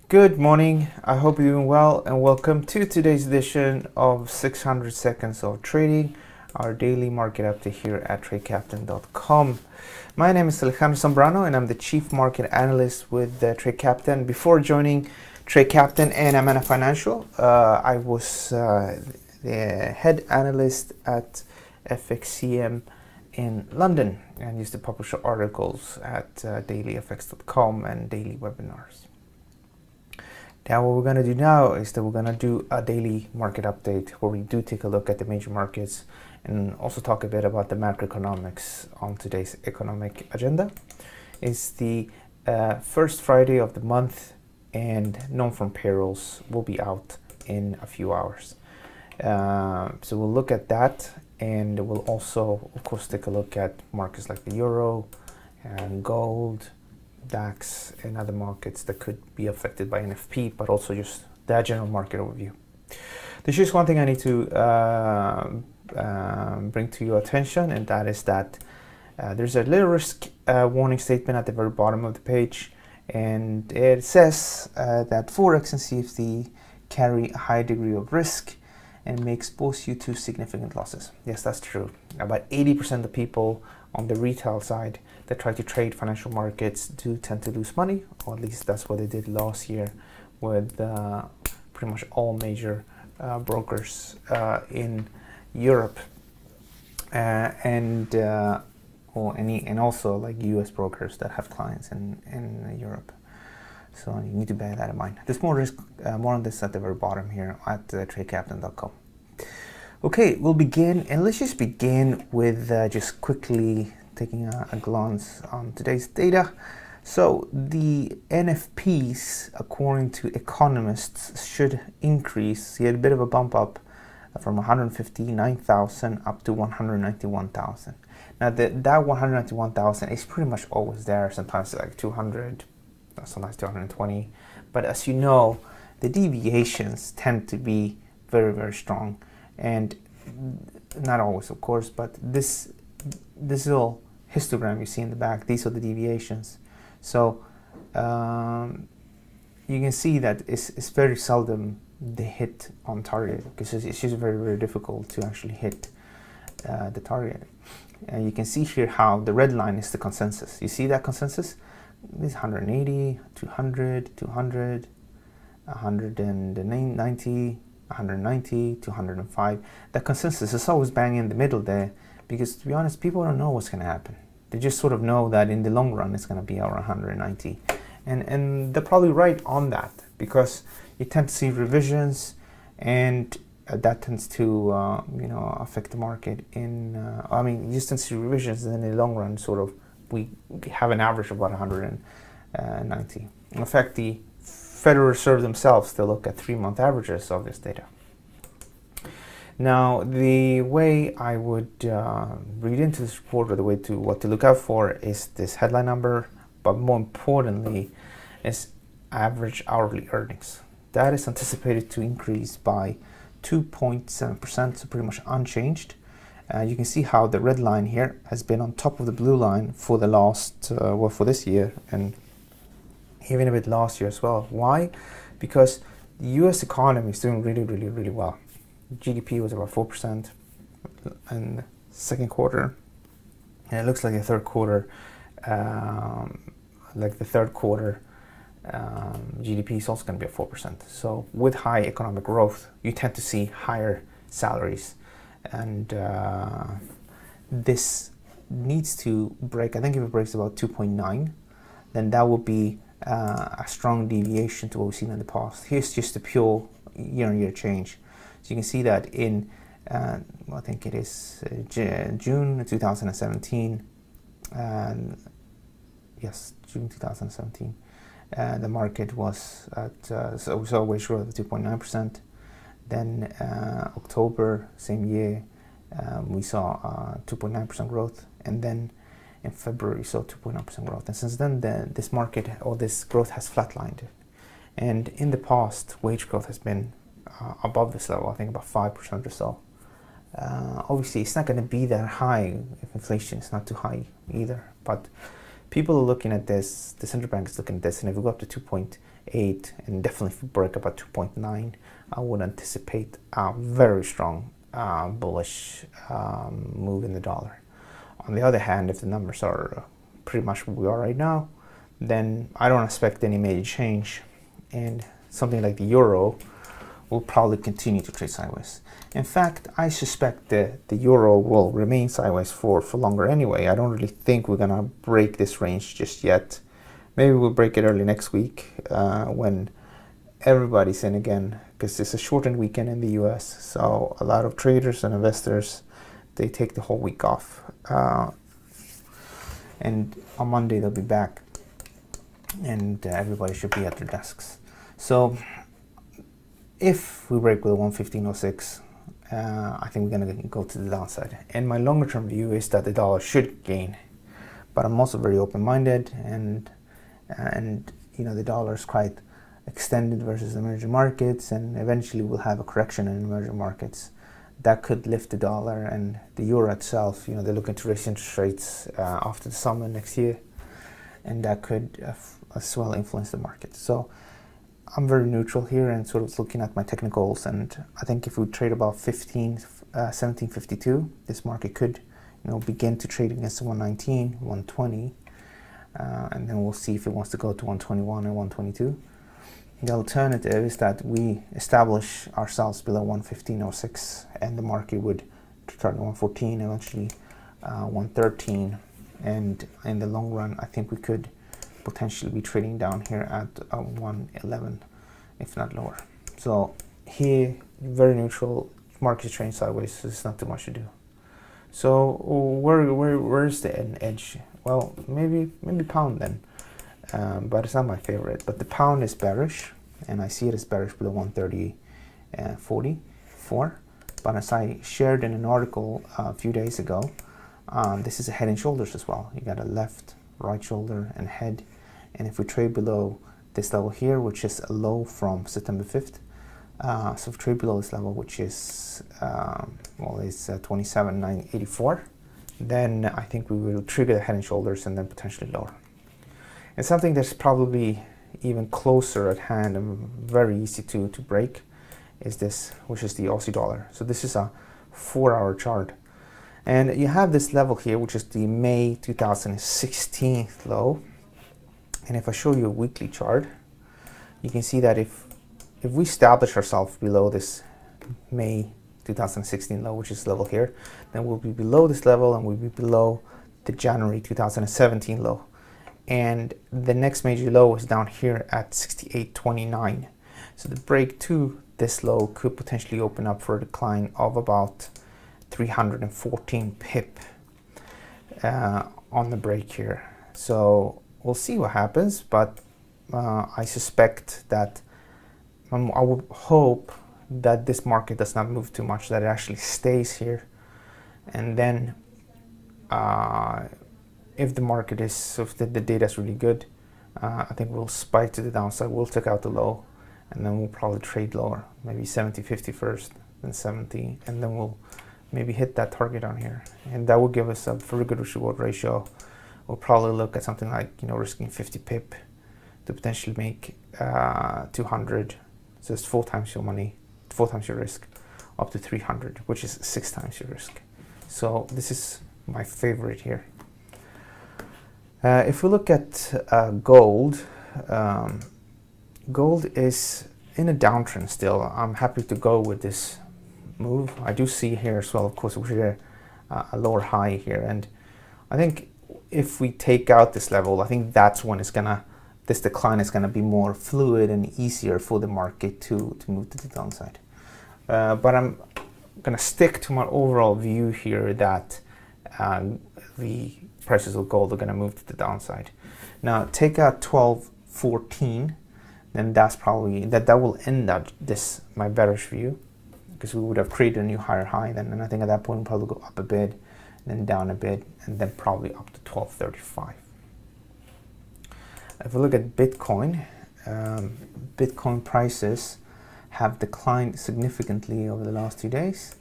Good morning, I hope you're doing well and welcome to today's edition of 600 Seconds of Trading, our daily market update here at TradeCaptain.com. My name is Alejandro Zambrano and I'm the Chief Market Analyst with Trade Captain. Before joining Trade Captain and Amana Financial, I was the Head Analyst at FXCM in London and used to publish articles at dailyfx.com and daily webinars. Now what we're going to do now is that we're going to do a daily market update where we do take a look at the major markets and also talk a bit about the macroeconomics on today's economic agenda. It's the first Friday of the month and non-farm payrolls will be out in a few hours. So we'll look at that and we'll also, of course, take a look at markets like the euro and gold, DAX and other markets that could be affected by NFP, but also just that general market overview. There's just one thing I need to bring to your attention, and that is that there's a little risk warning statement at the very bottom of the page, and it says that Forex and CFD carry a high degree of risk and may expose you to significant losses. Yes, that's true. About 80% of people on the retail side that try to trade financial markets do tend to lose money, or at least that's what they did last year with pretty much all major brokers in Europe and also like US brokers that have clients in Europe. So you need to bear that in mind. There's more risk, more on this at the very bottom here at TradeCaptain.com. Okay, we'll begin, and let's just begin with just quickly taking a glance on today's data. So the NFPs, according to economists, should increase. You had a bit of a bump up from 159,000 up to 191,000. Now that 191,000 is pretty much always there. Sometimes like 200, sometimes 220. But as you know, the deviations tend to be very, very strong, and not always, of course, but this little histogram you see in the back, these are the deviations. So you can see that it's very seldom they hit on target, because it's just very, very difficult to actually hit the target. And you can see here how the red line is the consensus. You see that consensus? This 180, 200, 200, 190, 190, 205. That consensus is always bang in the middle there, because to be honest, people don't know what's going to happen. They just sort of know that in the long run it's going to be around 190, and they're probably right on that, because you tend to see revisions, and that tends to affect the market. You just tend to see revisions, and then in the long run, sort of we have an average of about 190. In fact, the Federal Reserve themselves, they look at 3-month averages of this data. Now, the way I would read into this report, or the way to what to look out for, is this headline number, but more importantly is average hourly earnings. That is anticipated to increase by 2.7%, so pretty much unchanged. You can see how the red line here has been on top of the blue line for the last, for this year, and even a bit last year as well. Why? Because the US economy is doing really, really, really well. GDP was about 4% in the second quarter, and it looks like the third quarter, GDP is also going to be at 4%. So with high economic growth, you tend to see higher salaries, and this needs to break. I think if it breaks about 2.9, then that would be a strong deviation to what we've seen in the past. Here's just a pure year-on-year change. So you can see that in, I think it is June 2017, yes, June 2017, the market was at, so we saw a wage growth of 2.9%. Then October, same year, we saw 2.9% growth, and then in February we saw 2.9% growth. And since then, this market, or this growth, has flatlined. And in the past, wage growth has been above this level, I think about 5% or so. Obviously, it's not going to be that high if inflation is not too high either, but people are looking at this, the central bank is looking at this, and if we go up to 2.8, and definitely if we break up at 2.9, I would anticipate a very strong bullish move in the dollar. On the other hand, if the numbers are pretty much where we are right now, then I don't expect any major change, and something like the euro will probably continue to trade sideways. In fact, I suspect that the euro will remain sideways for longer anyway. I don't really think we're gonna break this range just yet. Maybe we'll break it early next week when everybody's in again, because it's a shortened weekend in the US, so a lot of traders and investors, they take the whole week off, and on Monday they'll be back, and everybody should be at their desks. So if we break with a 115.06, I think we're going to go to the downside. And my longer term view is that the dollar should gain, but I'm also very open-minded, and you know, the dollar is quite extended versus emerging markets, and eventually we'll have a correction in emerging markets that could lift the dollar. And the euro itself, you know, they're looking to raise interest rates after the summer next year, and that could as well influence the market. So I'm very neutral here and sort of looking at my technicals, and I think if we trade about 1752, this market could, you know, begin to trade against 119, 120, and then we'll see if it wants to go to 121 or 122. The alternative is that we establish ourselves below 115.06, and the market would start at 114, eventually 113, and in the long run, I think we could potentially be trading down here at 111, if not lower. So here, very neutral, market trading sideways, so there's not too much to do. So where's the edge? Well, maybe pound then, but it's not my favorite. But the pound is bearish, and I see it as bearish below 130.44. But as I shared in an article a few days ago, this is a head and shoulders as well. You got a left, right shoulder, and head. And if we trade below this level here, which is a low from September 5th, so if we trade below this level, which is is 27,984, then I think we will trigger the head and shoulders and then potentially lower. And something that's probably even closer at hand and very easy to break is this, which is the Aussie dollar. So this is a 4-hour chart, and you have this level here, which is the May 2016 low. And if I show you a weekly chart, you can see that if we establish ourselves below this May 2016 low, which is level here, then we'll be below this level, and we'll be below the January 2017 low. And the next major low is down here at 68.29. So the break to this low could potentially open up for a decline of about 314 pip on the break here. So we'll see what happens, but I suspect that I would hope that this market does not move too much, that it actually stays here, and then if the market is, if the data is really good, I think we'll spike to the downside. We'll take out the low, and then we'll probably trade lower, maybe 70.50 first, then 70, and then we'll maybe hit that target on here, and that will give us a very good risk reward ratio. We'll probably look at something like, you know, risking 50 pip to potentially make 200. So it's 4 times your money, 4 times your risk, up to 300, which is 6 times your risk. So this is my favorite here. If we look at gold, gold is in a downtrend still. I'm happy to go with this move. I do see here as well, of course, we're a lower high here, and I think if we take out this level, I think that's when this decline is gonna be more fluid and easier for the market to move to the downside. But I'm gonna stick to my overall view here that the prices of gold are gonna move to the downside. Now take out 12.14, then that's probably that will end up my bearish view, because we would have created a new higher high then, and I think at that point we'll probably go up a bit, then down a bit, and then probably up to 12.35. If we look at Bitcoin, Bitcoin prices have declined significantly over the last 2 days,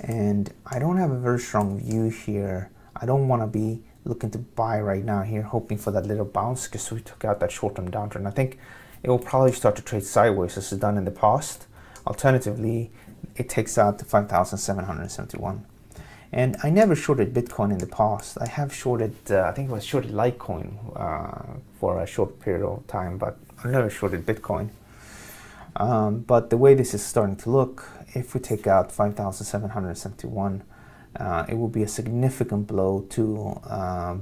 and I don't have a very strong view here. I don't want to be looking to buy right now here, hoping for that little bounce because we took out that short-term downtrend. I think it will probably start to trade sideways as it's done in the past. Alternatively, it takes out to 5,771. And I never shorted Bitcoin in the past. I have shorted, I think it was shorted Litecoin for a short period of time, but I never shorted Bitcoin. But the way this is starting to look, if we take out 5,771, it will be a significant blow to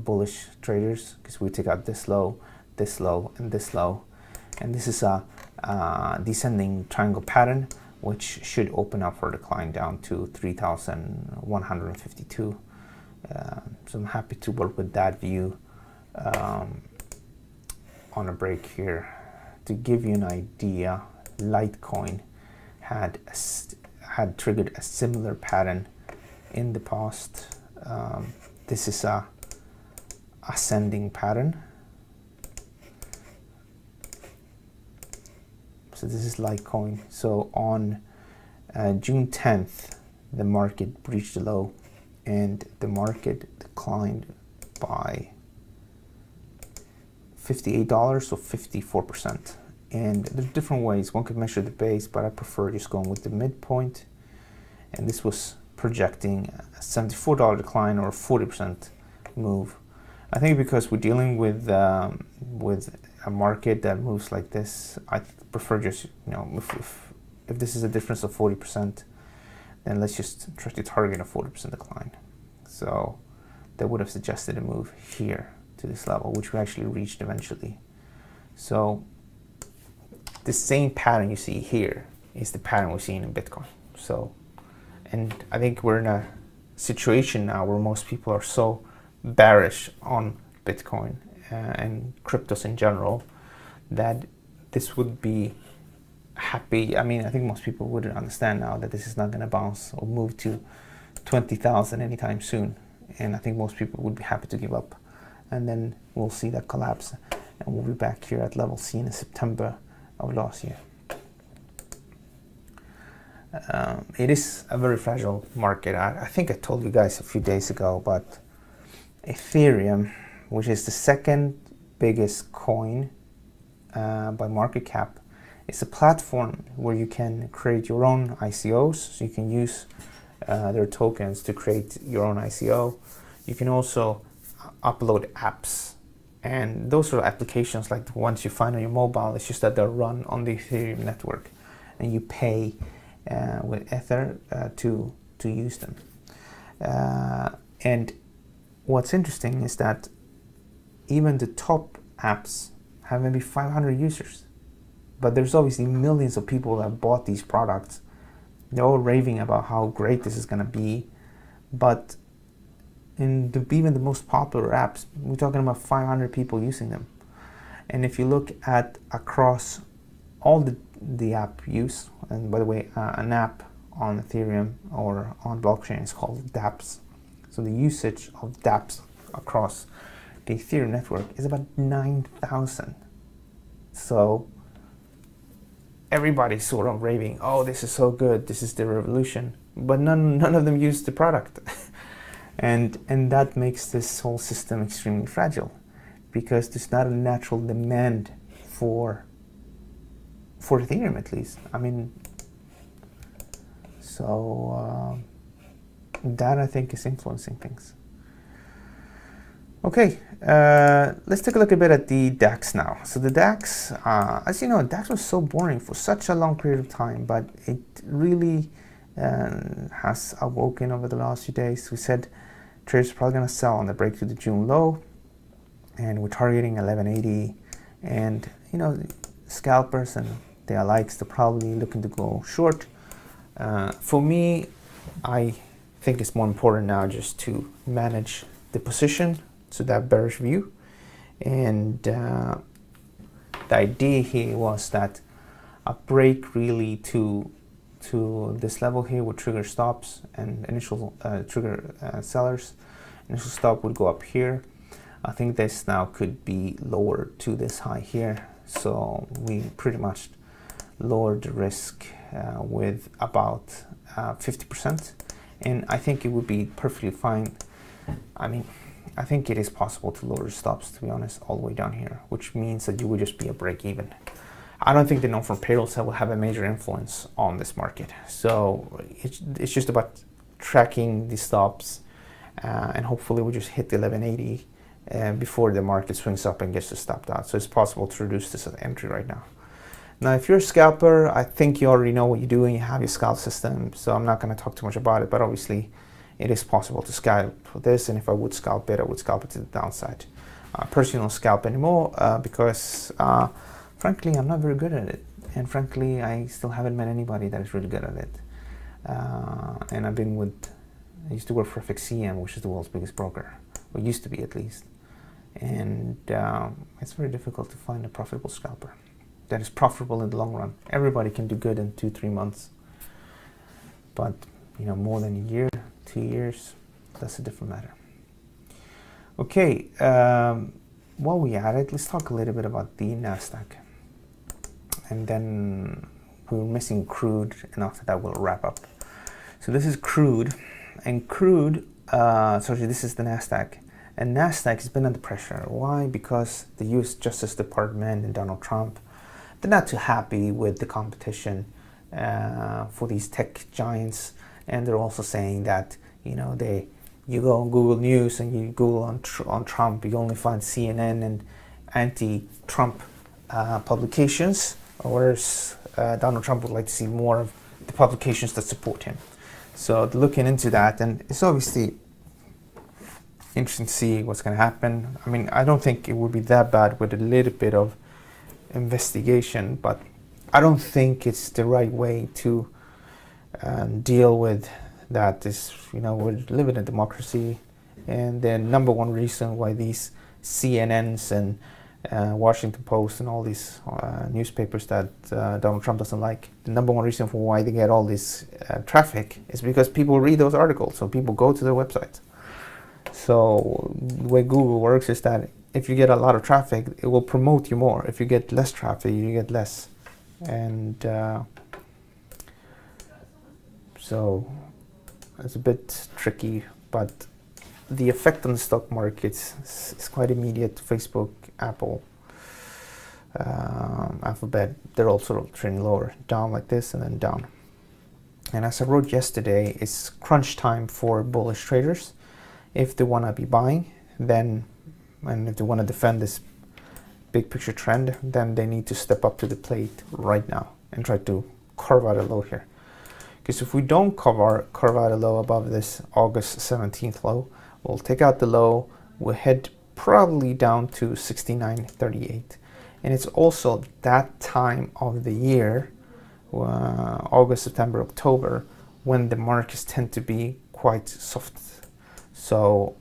bullish traders because we take out this low, and this low. And this is a descending triangle pattern, which should open up for a decline down to 3,152. So I'm happy to work with that view on a break here. To give you an idea, Litecoin had triggered a similar pattern in the past. This is a ascending pattern. So this is Litecoin. So on June 10th, the market breached the low and the market declined by $58, so 54%. And there's different ways one could measure the base, but I prefer just going with the midpoint. And this was projecting a $74 decline or a 40% move. I think because we're dealing with a market that moves like this, I prefer just, if this is a difference of 40%, then let's just try to target a 40% decline. So that would have suggested a move here to this level, which we actually reached eventually. So the same pattern you see here is the pattern we're seeing in Bitcoin. So, and I think we're in a situation now where most people are so bearish on Bitcoin and cryptos in general that this would be happy. I mean, I think most people would understand now that this is not going to bounce or move to 20,000 anytime soon. And I think most people would be happy to give up. And then we'll see that collapse. And we'll be back here at level seen in September of last year. It is a very fragile market. I think I told you guys a few days ago, but Ethereum, which is the second biggest coin by market cap, it's a platform where you can create your own ICOs. So you can use their tokens to create your own ICO. You can also upload apps, and those are applications like the ones you find on your mobile. It's just that they're run on the Ethereum network, and you pay with Ether to use them. And what's interesting is that even the top apps have maybe 500 users, but there's obviously millions of people that bought these products. They're all raving about how great this is going to be, but in even the most popular apps, we're talking about 500 people using them. And if you look at across all the app use, and by the way, an app on Ethereum or on blockchain is called DApps. So the usage of DApps across the Ethereum network is about 9,000. So everybody's sort of raving, oh, this is so good, this is the revolution, but none of them use the product. and that makes this whole system extremely fragile, because there's not a natural demand for Ethereum, at least. I mean, so that I think is influencing things. Okay, let's take a look a bit at the DAX now. So the DAX, as you know, DAX was so boring for such a long period of time, but it really has awoken over the last few days. We said traders are probably going to sell on the break to the June low, and we're targeting 1180. And scalpers and their likes, they're probably looking to go short. For me, I think it's more important now just to manage the position, so that bearish view. And the idea here was that a break really to this level here would trigger stops and initial trigger sellers. Initial stop would go up here. I think this now could be lowered to this high here. So we pretty much lowered the risk with about 50%. And I think it would be perfectly fine. I mean, I think it is possible to lower stops, to be honest, all the way down here, which means that you would just be a break even. I don't think the non-farm payrolls will have a major influence on this market. So it's just about tracking the stops, and hopefully we just hit the 1180 before the market swings up and gets to stop out. So it's possible to reduce this at entry right now. Now, if you're a scalper, I think you already know what you're doing. You have your scalp system, so I'm not going to talk too much about it, but obviously it is possible to scalp this, and if I would scalp it, I would scalp it to the downside. Personally, I don't scalp anymore because frankly, I'm not very good at it, and frankly, I still haven't met anybody that is really good at it. And I used to work for FXCM, which is the world's biggest broker, or used to be at least, and it's very difficult to find a profitable scalper that is profitable in the long run. Everybody can do good in 2-3 months, but more than a year, 2 years, that's a different matter. Okay, while we at it, let's talk a little bit about the NASDAQ, and then we're missing crude, and after that we'll wrap up. So this is crude, and crude, this is the NASDAQ, and NASDAQ has been under pressure. Why? Because the US Justice Department and Donald Trump, they're not too happy with the competition for these tech giants, and they're also saying that you go on Google News and you Google on Trump, you only find CNN and anti-Trump publications, whereas Donald Trump would like to see more of the publications that support him. So they're looking into that, and it's obviously interesting to see what's going to happen. I mean, I don't think it would be that bad with a little bit of investigation, but I don't think it's the right way to deal with that. We're living in a democracy, and the number one reason why these CNNs and Washington Post and all these newspapers that Donald Trump doesn't like, the number one reason for why they get all this traffic is because people read those articles, so people go to their website. So the way Google works is that if you get a lot of traffic, it will promote you more. If you get less traffic, you get less. And so it's a bit tricky, but the effect on the stock markets is quite immediate. Facebook, Apple, Alphabet, they're all sort of trending lower, down like this and then down. And as I wrote yesterday, it's crunch time for bullish traders. If they want to be buying, then, and if they want to defend this big picture trend, then they need to step up to the plate right now and try to carve out a low here. Because if we don't carve out a low above this August 17th low, we'll take out the low, we'll head probably down to 69.38. And it's also that time of the year, August, September, October, when the markets tend to be quite soft. So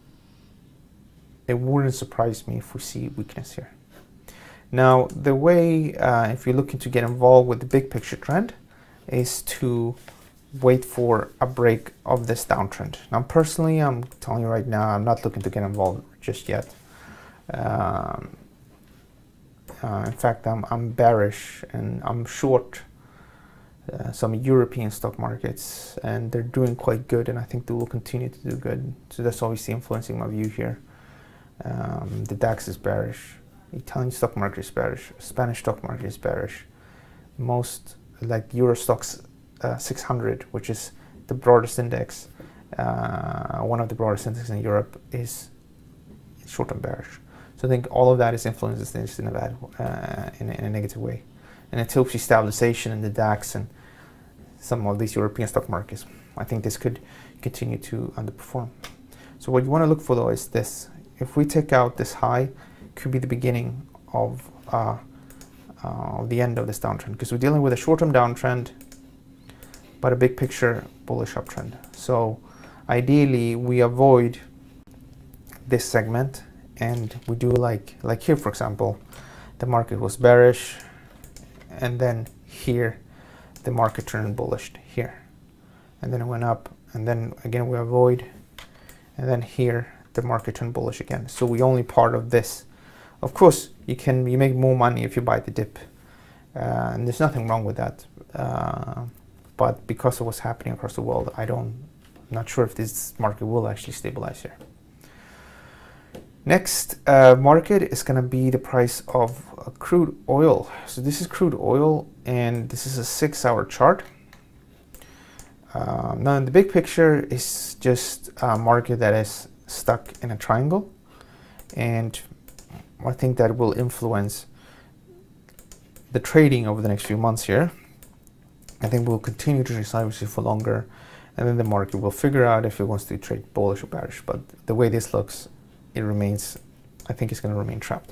it wouldn't surprise me if we see weakness here. Now, the way, if you're looking to get involved with the big picture trend, is to wait for a break of this downtrend. Now, personally, I'm telling you right now, I'm not looking to get involved just yet. In fact, I'm bearish, and I'm short some European stock markets, and they're doing quite good, and I think they will continue to do good. So that's obviously influencing my view here. The DAX is bearish, Italian stock market is bearish, Spanish stock market is bearish. Most, like Euro Stocks 600, which is the broadest index, one of the broadest indexes in Europe, is short-term bearish. So I think all of that is influences this in a bad, in a negative way. And until we see stabilization in the DAX and some of these European stock markets, I think this could continue to underperform. So what you want to look for though is this. If we take out this high, could be the beginning of the end of this downtrend, because we're dealing with a short-term downtrend, but a big picture bullish uptrend. So ideally we avoid this segment, and we do like here, for example, the market was bearish, and then here the market turned bullish here, and then it went up, and then again we avoid, and then here the market turned bullish again. So we only part of this. Of course, you make more money if you buy the dip, and there's nothing wrong with that. But because of what's happening across the world, I'm not sure if this market will actually stabilize here. Next market is going to be the price of crude oil. So this is crude oil, and this is a 6-hour chart. Now in the big picture is just a market that is stuck in a triangle, and I think that will influence the trading over the next few months here. I think we'll continue to trade sideways for longer, and then the market will figure out if it wants to trade bullish or bearish. But the way this looks, it remains, I think it's going to remain trapped.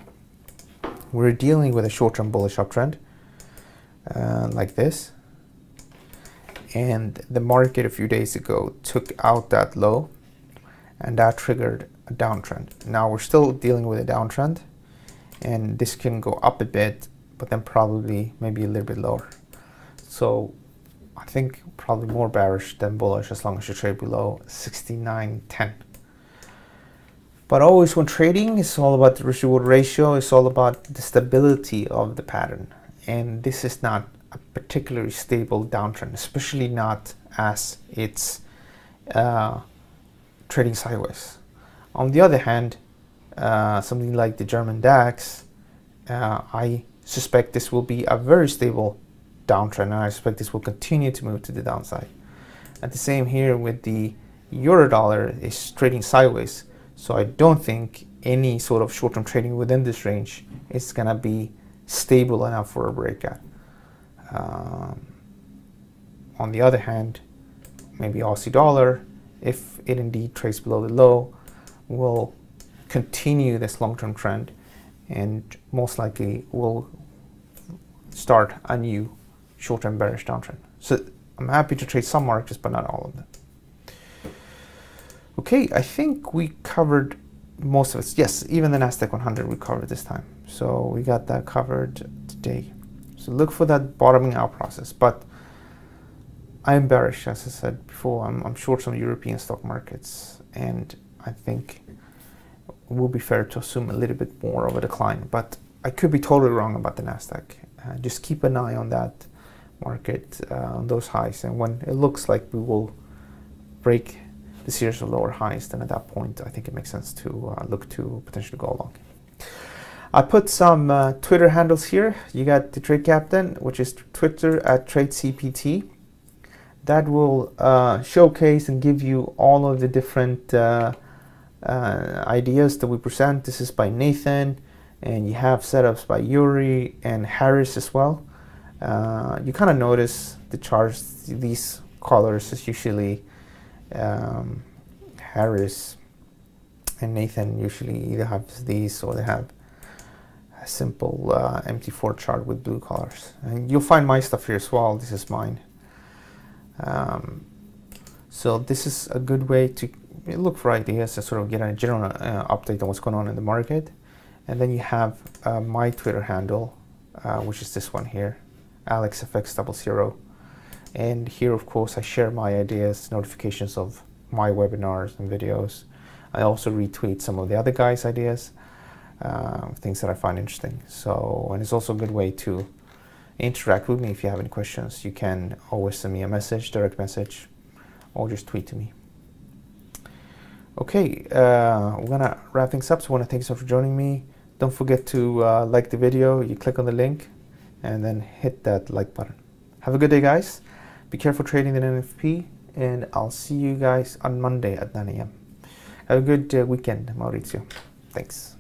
We're dealing with a short-term bullish uptrend like this, and the market a few days ago took out that low, and that triggered a downtrend. Now we're still dealing with a downtrend, and this can go up a bit, but then probably maybe a little bit lower. So I think probably more bearish than bullish as long as you trade below 69.10. But always when trading, it's all about the risk-reward ratio. It's all about the stability of the pattern. And this is not a particularly stable downtrend, especially not as it's trading sideways. On the other hand, something like the German DAX, I suspect this will be a very stable downtrend, and I expect this will continue to move to the downside. At the same here with the euro dollar is trading sideways. So I don't think any sort of short-term trading within this range is going to be stable enough for a breakout. On the other hand, maybe Aussie dollar, if it indeed trades below the low, will continue this long-term trend and most likely will start a new short-term bearish downtrend. So I'm happy to trade some markets, but not all of them. Okay, I think we covered most of it. Yes, even the Nasdaq 100 we covered this time. So we got that covered today. So look for that bottoming out process. But I'm bearish, as I said before. I'm short some European stock markets, and I think it will be fair to assume a little bit more of a decline. But I could be totally wrong about the Nasdaq. Just keep an eye on that market, on those highs. And when it looks like we will break the series of lower highs, then at that point I think it makes sense to look to potentially go along. I put some Twitter handles here. You got the Trade Captain, which is Twitter at TradeCPT. That will showcase and give you all of the different ideas that we present. This is by Nathan, and you have setups by Yuri and Harris as well. You kind of notice the charts, these colors is usually Harris and Nathan usually either have these or they have a simple MT4 chart with blue colors. And you'll find my stuff here as well. This is mine. So this is a good way to look for ideas to sort of get a general update on what's going on in the market. And then you have my Twitter handle, which is this one here, AlexFX00. And here, of course, I share my ideas, notifications of my webinars and videos. I also retweet some of the other guys' ideas, things that I find interesting. So, and it's also a good way to interact with me. If you have any questions, you can always send me a message, direct message, or just tweet to me. Okay, we're gonna wrap things up. So I want to thank you so much for joining me. Don't forget to like the video. You click on the link and then hit that like button. Have a good day, guys. Be careful trading the NFP, and I'll see you guys on Monday at 9 a.m. Have a good weekend, Maurizio. Thanks.